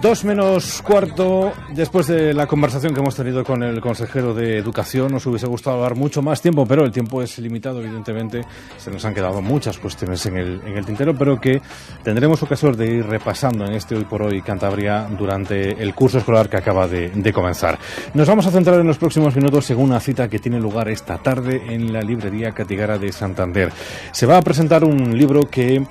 Dos menos cuarto, después de la conversación que hemos tenido con el consejero de Educación. Nos hubiese gustado dar mucho más tiempo, pero el tiempo es limitado, evidentemente. Se nos han quedado muchas cuestiones en el tintero, pero que tendremos ocasión de ir repasando en este Hoy por Hoy Cantabria durante el curso escolar que acaba de comenzar. Nos vamos a centrar en los próximos minutos en una cita que tiene lugar esta tarde en la librería Catigara de Santander. Se va a presentar un libro que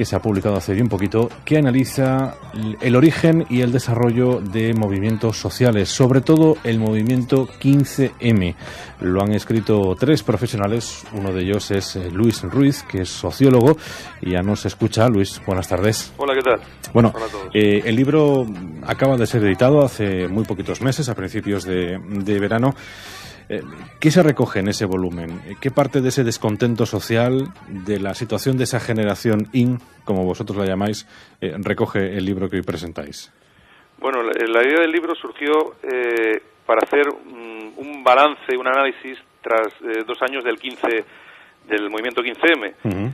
se ha publicado hace bien poquito, que analiza el origen y el desarrollo de movimientos sociales, sobre todo el movimiento 15M. Lo han escrito tres profesionales, uno de ellos es Luis Ruiz, que es sociólogo, y ya nos escucha. Luis, buenas tardes. Hola, ¿qué tal? Bueno, hola a todos. El libro acaba de ser editado hace muy poquitos meses, a principios de verano. ¿Qué se recoge en ese volumen? ¿Qué parte de ese descontento social, de la situación de esa generación IN, como vosotros la llamáis, recoge el libro que hoy presentáis? Bueno, la idea del libro surgió para hacer un balance, un análisis tras 2 años del movimiento 15M. Uh-huh.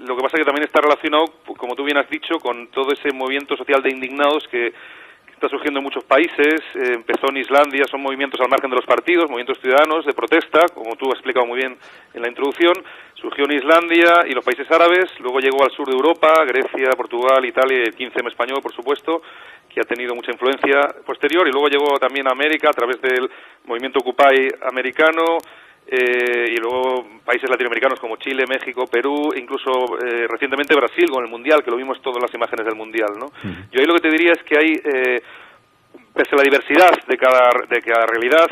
Lo que pasa es que también está relacionado, como tú bien has dicho, con todo ese movimiento social de indignados que está surgiendo en muchos países. Empezó en Islandia, son movimientos al margen de los partidos, movimientos ciudadanos de protesta, como tú has explicado muy bien en la introducción. Surgió en Islandia y los países árabes, luego llegó al sur de Europa, Grecia, Portugal, Italia, y el 15M español, por supuesto, que ha tenido mucha influencia posterior, y luego llegó también a América a través del movimiento Occupy americano, y luego países latinoamericanos como Chile, México, Perú, incluso recientemente Brasil con el Mundial, que lo vimos todas las imágenes del Mundial, ¿no? Yo ahí lo que te diría es que hay, pese a la diversidad de cada realidad,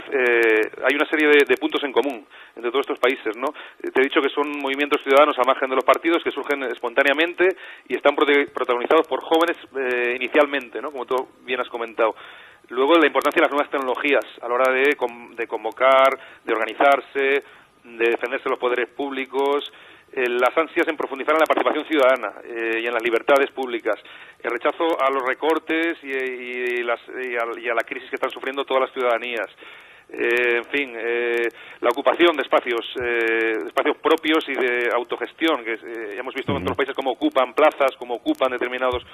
hay una serie de puntos en común entre todos estos países, ¿no? Te he dicho que son movimientos ciudadanos al margen de los partidos que surgen espontáneamente y están protagonizados por jóvenes inicialmente, ¿no? Como tú bien has comentado. Luego, la importancia de las nuevas tecnologías a la hora de convocar, de organizarse, de defenderse los poderes públicos, las ansias en profundizar en la participación ciudadana y en las libertades públicas, el rechazo a los recortes y a la crisis que están sufriendo todas las ciudadanías. En fin, la ocupación de espacios propios y de autogestión, que ya hemos visto en otros países cómo ocupan plazas, cómo ocupan determinados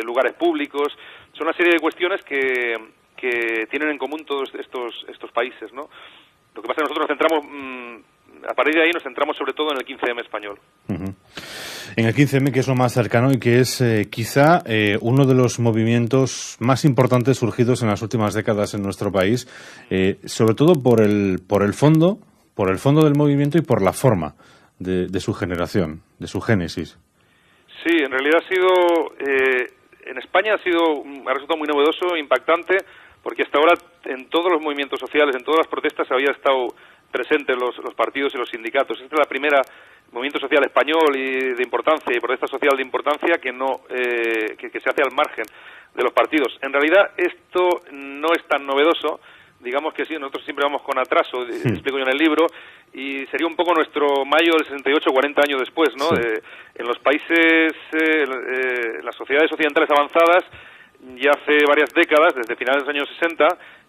lugares públicos. Son una serie de cuestiones que tienen en común todos estos países, ¿no? Lo que pasa es que nosotros nos centramos, a partir de ahí nos centramos sobre todo en el 15M español. Uh-huh. En el 15M, que es lo más cercano y que es quizá uno de los movimientos más importantes surgidos en las últimas décadas en nuestro país, sobre todo por el fondo del movimiento y por la forma de su generación, de su génesis. Sí, en realidad en España ha resultado muy novedoso, impactante, porque hasta ahora en todos los movimientos sociales, en todas las protestas había estado presentes los partidos y los sindicatos. Esta es la primera movimiento social español y de importancia y protesta social de importancia que se hace al margen de los partidos. En realidad esto no es tan novedoso, digamos que sí, nosotros siempre vamos con atraso, explico yo en el libro, y sería un poco nuestro mayo del 68, 40 años después, ¿no? Sí. En los países, las sociedades occidentales avanzadas, ya hace varias décadas, desde finales de los años 60,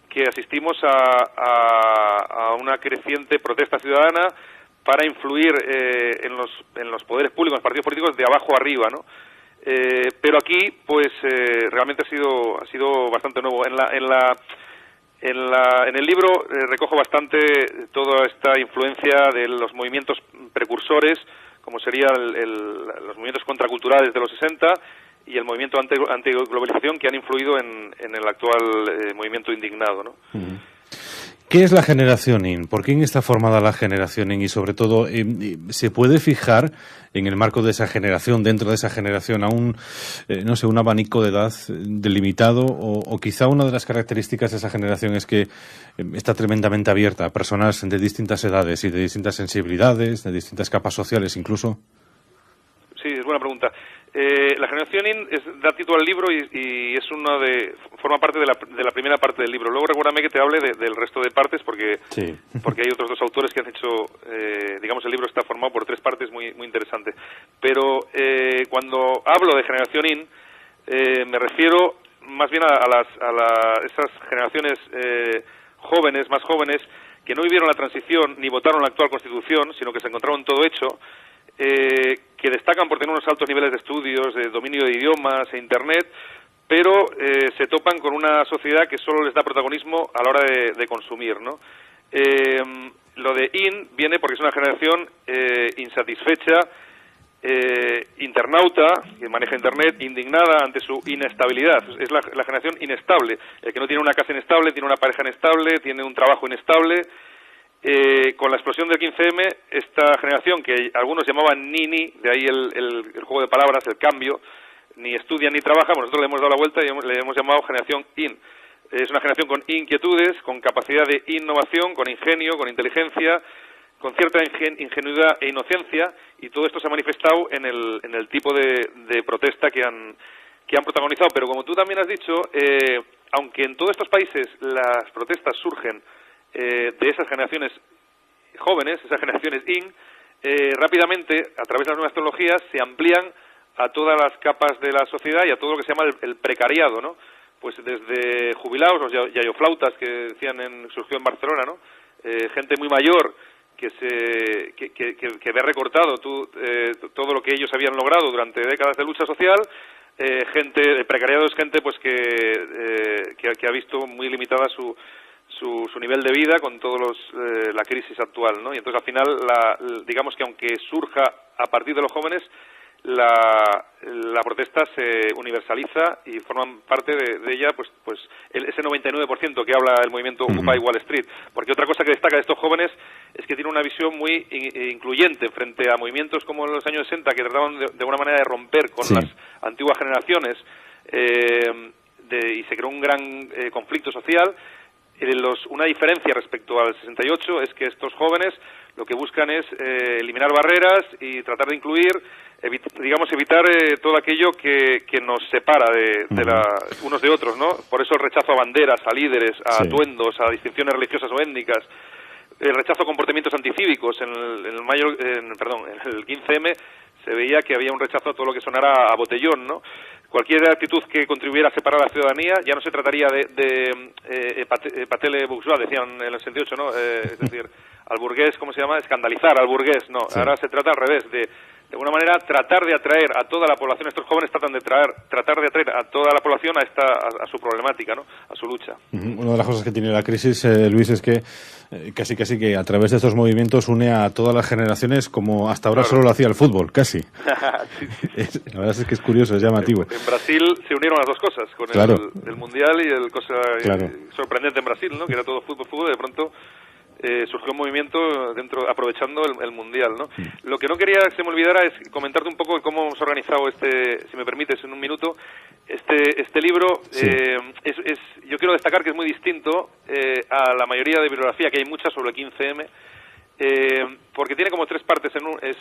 que asistimos a una creciente protesta ciudadana para influir en los poderes públicos, en los partidos políticos, de abajo arriba, ¿no? Pero aquí, pues, realmente ha sido bastante nuevo. En el libro recojo bastante toda esta influencia de los movimientos precursores, como serían los movimientos contraculturales de los 60 y el movimiento antiglobalización, que han influido en el actual movimiento indignado, ¿no? ¿Qué es la generación IN? ¿Por quién está formada la generación IN? Y sobre todo, ¿se puede fijar en el marco de esa generación, dentro de esa generación, a un abanico de edad delimitado? O quizá una de las características de esa generación es que está tremendamente abierta a personas de distintas edades y de distintas sensibilidades, de distintas capas sociales incluso. Sí, es buena pregunta. La generación IN da título al libro y es forma parte de la primera parte del libro. Luego recuérdame que te hable del resto de partes porque hay otros dos autores que han hecho, digamos, el libro está formado por 3 partes muy, muy interesantes. Pero cuando hablo de generación IN, me refiero más bien a esas generaciones más jóvenes, que no vivieron la transición ni votaron la actual Constitución, sino que se encontraron todo hecho, que destacan por tener unos altos niveles de estudios, de dominio de idiomas e Internet, pero se topan con una sociedad que solo les da protagonismo a la hora de consumir, ¿no? Lo de IN viene porque es una generación insatisfecha, internauta, que maneja Internet, indignada ante su inestabilidad. Es la generación inestable, el que no tiene una casa inestable, tiene una pareja inestable, tiene un trabajo inestable. Con la explosión del 15M, esta generación, que algunos llamaban Nini, de ahí el juego de palabras, el cambio, ni estudia ni trabaja, nosotros le hemos dado la vuelta y le hemos llamado generación IN. Es una generación con inquietudes, con capacidad de innovación, con ingenio, con inteligencia, con cierta ingenuidad e inocencia, y todo esto se ha manifestado en el tipo de protesta que han protagonizado. Pero como tú también has dicho, aunque en todos estos países las protestas surgen de esas generaciones jóvenes, esas generaciones IN, rápidamente, a través de las nuevas tecnologías, se amplían a todas las capas de la sociedad y a todo lo que se llama el precariado, ¿no? Pues desde jubilados, los yayoflautas que decían surgió en Barcelona, ¿no? Gente muy mayor que ve recortado todo lo que ellos habían logrado durante décadas de lucha social. El precariado es gente pues que ha visto muy limitada su nivel de vida con la crisis actual, ¿no? Y entonces al final digamos que aunque surja a partir de los jóvenes, la protesta se universaliza y forman parte de ella pues ese 99% que habla el movimiento Occupy Wall Street. Porque otra cosa que destaca de estos jóvenes es que tienen una visión muy incluyente frente a movimientos como en los años 60, que trataban de alguna manera de romper con las antiguas generaciones, y se creó un gran conflicto social. Una diferencia respecto al 68 es que estos jóvenes lo que buscan es eliminar barreras y tratar de incluir, evitar todo aquello que nos separa unos de otros, ¿no? Por eso el rechazo a banderas, a líderes, a atuendos, a distinciones religiosas o étnicas, el rechazo a comportamientos anticívicos. En el 15M se veía que había un rechazo a todo lo que sonara a botellón, ¿no? Cualquier actitud que contribuyera a separar a la ciudadanía ya no se trataría de patele bourgeois, decían en el 68, ¿no? Es decir, al burgués, ¿cómo se llama? Escandalizar al burgués, no. Sí. Ahora se trata al revés, de alguna manera tratar de atraer a toda la población. Estos jóvenes tratan de tratar de atraer a toda la población a su problemática, ¿no? A su lucha. Una de las cosas que tiene la crisis, Luis, es que casi que a través de estos movimientos une a todas las generaciones, como hasta ahora solo lo hacía el fútbol, casi. Sí. La verdad es que es curioso, es llamativo. En Brasil se unieron las dos cosas, con el Mundial y el cosa sorprendente en Brasil, ¿no? Que era todo fútbol, y de pronto surgió un movimiento aprovechando el Mundial, ¿no? Lo que no quería que se me olvidara es comentarte un poco cómo hemos organizado si me permites, en un minuto, este libro. Yo quiero destacar que es muy distinto a la mayoría de bibliografía, que hay muchas sobre el 15M, porque tiene como tres partes, es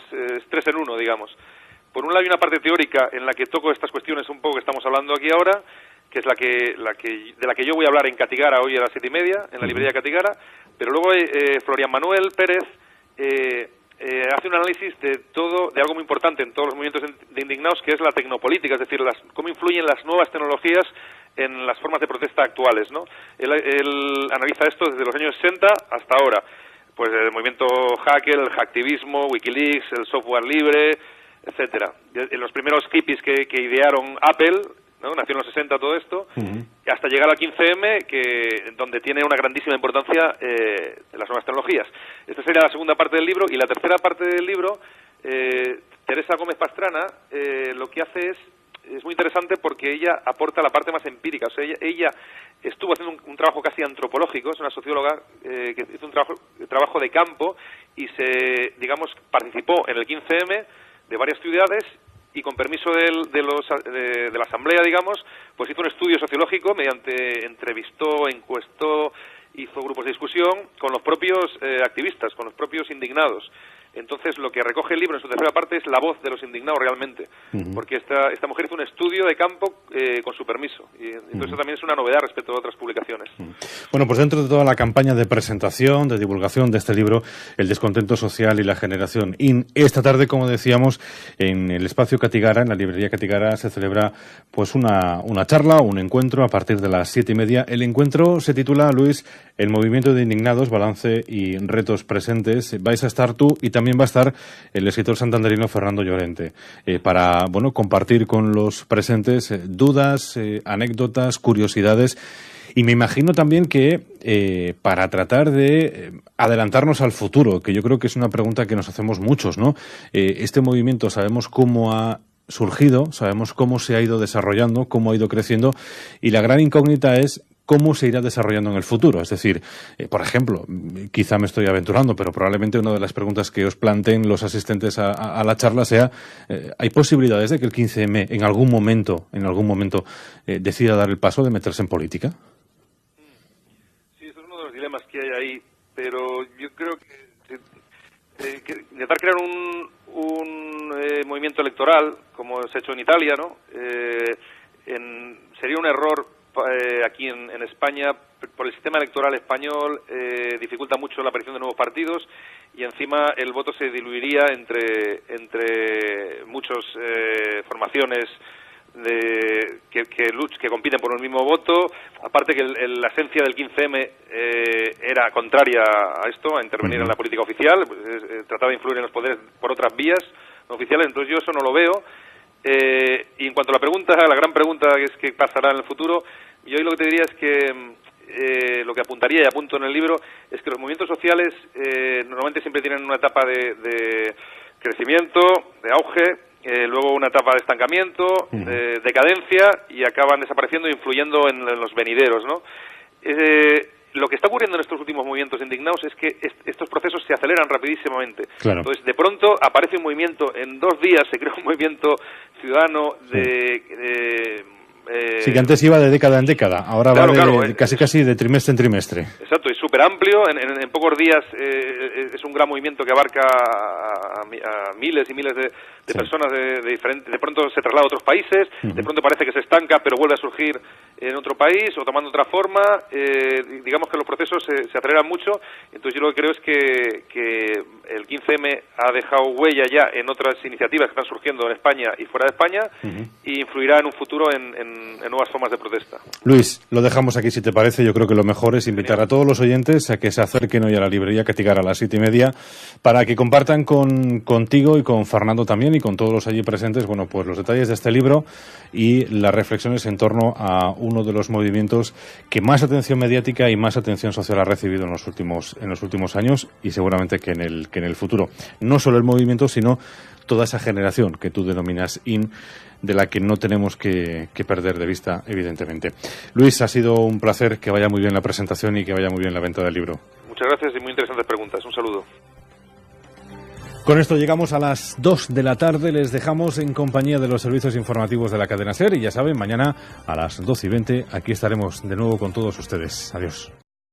tres en uno, digamos. Por un lado hay una parte teórica en la que toco estas cuestiones un poco que estamos hablando aquí ahora, que es de la que yo voy a hablar en Catigara hoy a las 7:30, en la librería Catigara, pero luego Florian Manuel Pérez hace un análisis de algo muy importante en todos los movimientos de indignados, que es la tecnopolítica, es decir, cómo influyen las nuevas tecnologías en las formas de protesta actuales, ¿no? Él analiza esto desde los años 60 hasta ahora, pues el movimiento hacker, el hacktivismo, Wikileaks, el software libre, etcétera. Los primeros hippies que idearon Apple, ¿no? Nació en los 60 todo esto, y hasta llegar al 15M, donde tiene una grandísima importancia las nuevas tecnologías. Esta sería la segunda parte del libro, y la tercera parte del libro, Teresa Gómez Pastrana, lo que hace es muy interesante porque ella aporta la parte más empírica. O sea, ella estuvo haciendo un trabajo casi antropológico, es una socióloga que hizo un trabajo de campo y participó en el 15M de varias ciudades, y con permiso de la asamblea, digamos, pues hizo un estudio sociológico entrevistó, encuestó, hizo grupos de discusión con los propios activistas, con los propios indignados. Entonces, lo que recoge el libro en su tercera parte es la voz de los indignados realmente, porque esta mujer hizo un estudio de campo con su permiso, y entonces también es una novedad respecto a otras publicaciones. Bueno, pues dentro de toda la campaña de presentación, de divulgación de este libro, El descontento social y la generación IN, esta tarde, como decíamos, en el espacio Catigara, en la librería Catigara, se celebra pues una charla, un encuentro a partir de las 7:30. El encuentro se titula, Luis, El movimiento de indignados, balance y retos presentes. Vais a estar tú y también también va a estar el escritor santanderino Fernando Llorente, para, bueno, compartir con los presentes dudas, anécdotas, curiosidades. Y me imagino también que para tratar de adelantarnos al futuro, que yo creo que es una pregunta que nos hacemos muchos, ¿no? Este movimiento sabemos cómo ha surgido, sabemos cómo se ha ido desarrollando, cómo ha ido creciendo, y la gran incógnita es cómo se irá desarrollando en el futuro. Es decir, por ejemplo, quizá me estoy aventurando, pero probablemente una de las preguntas que os planteen los asistentes a la charla sea, ¿hay posibilidades de que el 15M en algún momento decida dar el paso de meterse en política? Sí, eso es uno de los dilemas que hay ahí, pero yo creo que intentar crear un movimiento electoral, como se ha hecho en Italia, ¿no? Sería un error aquí en España, por el sistema electoral español, dificulta mucho la aparición de nuevos partidos y encima el voto se diluiría entre muchas formaciones que compiten por el mismo voto. Aparte que la esencia del 15M era contraria a esto, a intervenir en la política oficial, trataba de influir en los poderes por otras vías no oficiales, entonces yo eso no lo veo. Y en cuanto a la gran pregunta que es qué pasará en el futuro, yo hoy lo que te diría es que lo que apuntaría y apunto en el libro es que los movimientos sociales normalmente siempre tienen una etapa de crecimiento, de auge, luego una etapa de estancamiento, de decadencia, y acaban desapareciendo e influyendo en los venideros, ¿no? Lo que está ocurriendo en estos últimos movimientos indignados es que estos procesos se aceleran rapidísimamente. Claro. Entonces, de pronto aparece un movimiento, en 2 días se crea un movimiento ciudadano sí, que antes iba de década en década, ahora claro, va casi de trimestre en trimestre. Exacto, y súper amplio, en pocos días es un gran movimiento que abarca a miles y miles de personas de diferentes. De pronto se traslada a otros países, de pronto parece que se estanca, pero vuelve a surgir en otro país o tomando otra forma. Digamos que los procesos se aceleran mucho, entonces yo lo que creo es que el 15M ha dejado huella ya en otras iniciativas que están surgiendo en España y fuera de España, y influirá en un futuro en nuevas formas de protesta. Luis, lo dejamos aquí si te parece. Yo creo que lo mejor es invitar a todos los oyentes a que se acerquen hoy a la librería Catigar a las 7:30 para que compartan contigo y con Fernando también y con todos los allí presentes, bueno, pues los detalles de este libro y las reflexiones en torno a uno de los movimientos que más atención mediática y más atención social ha recibido en los últimos años, y seguramente que en el futuro. No solo el movimiento, sino toda esa generación que tú denominas IN, de la que no tenemos que perder de vista, evidentemente. Luis, ha sido un placer, que vaya muy bien la presentación y que vaya muy bien la venta del libro. Muchas gracias y muy interesantes preguntas. Un saludo. Con esto llegamos a las 2 de la tarde. Les dejamos en compañía de los servicios informativos de la cadena SER y ya saben, mañana a las 12:20 aquí estaremos de nuevo con todos ustedes. Adiós.